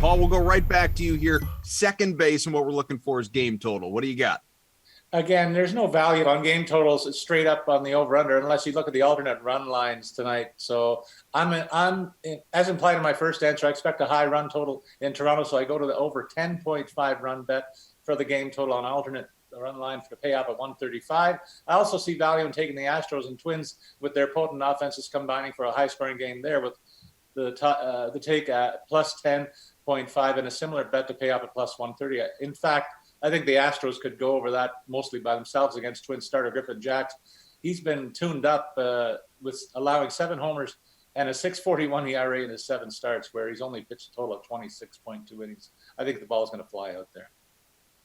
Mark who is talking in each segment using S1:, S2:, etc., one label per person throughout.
S1: Paul, we'll go right back to you here. Second base, and what we're looking for is game total. What do you got?
S2: Again, there's no value on game totals. It's straight up on the over/under, unless you look at the alternate run lines tonight. So I'm as implied in my first answer. I expect a high run total in Toronto, so I go to the over 10.5 run bet for the game total on alternate run line for the payoff at 135. I also see value in taking the Astros and Twins with their potent offenses combining for a high scoring game there with the take at plus 10.5 and a similar bet to pay off at plus 130. In fact, I think the Astros could go over that mostly by themselves against Twins starter Griffin Jax. He's been tuned up with allowing 7 homers and a 6.41 ERA in his 7 starts, where he's only pitched a total of 26.2 innings. I think the ball is going to fly out there.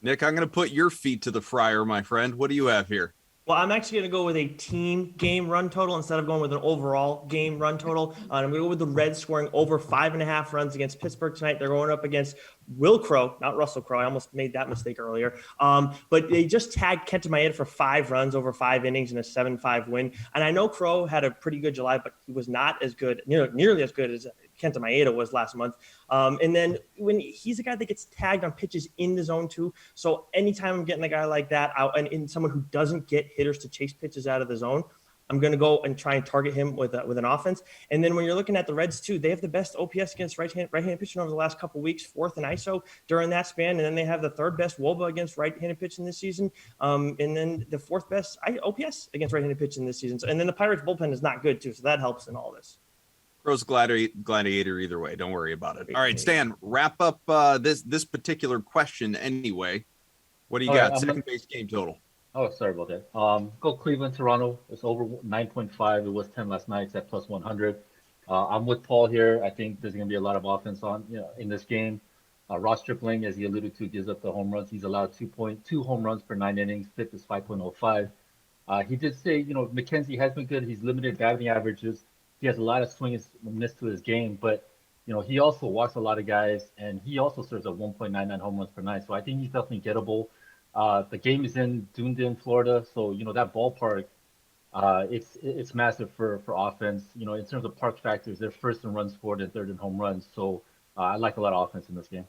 S1: Nick, I'm going to put your feet to the Friar, my friend. What do you have here?
S3: Well, I'm actually going to go with a team game run total instead of going with an overall game run total. I'm going to go with the Reds scoring over 5.5 runs against Pittsburgh tonight. They're going up against Will Crowe, not Russell Crowe. I almost made that mistake earlier. But they just tagged Kenta Maeda for 5 runs over 5 innings and a 7-5 win. And I know Crowe had a pretty good July, but he was not as good, nearly as good as Kenta Maeda was last month. And then when he's a guy that gets tagged on pitches in the zone too. So anytime I'm getting a guy like that out and in someone who doesn't get hitters to chase pitches out of the zone, I'm going to go and try and target him with an offense. And then when you're looking at the Reds too, they have the best OPS against right-handed pitching over the last couple of weeks, 4th in ISO during that span. And then they have the 3rd best WOBA against right-handed pitching this season. And then the 4th best OPS against right-handed pitching this season. And then the Pirates bullpen is not good too. So that helps in all this.
S1: Crow's gladiator either way. Don't worry about it. All right, Stan, wrap up this particular question anyway. What do you got? Second base game total.
S4: Oh, sorry about that. Go Cleveland, Toronto. It's over 9.5. It was 10 last night. It's at plus 100. I'm with Paul here. I think there's going to be a lot of offense in this game. Ross Stripling, as he alluded to, gives up the home runs. He's allowed 2.2 home runs per 9 innings. FIP is 5.05. He did say, McKenzie has been good. He's limited batting averages. He has a lot of swing and miss to his game, but he also walks a lot of guys, and he also serves at 1.99 home runs per night. So I think he's definitely gettable. The game is in Dunedin, Florida, so that ballpark, it's massive for offense. In terms of park factors, they're first in runs scored and 3rd in home runs. So I like a lot of offense in this game.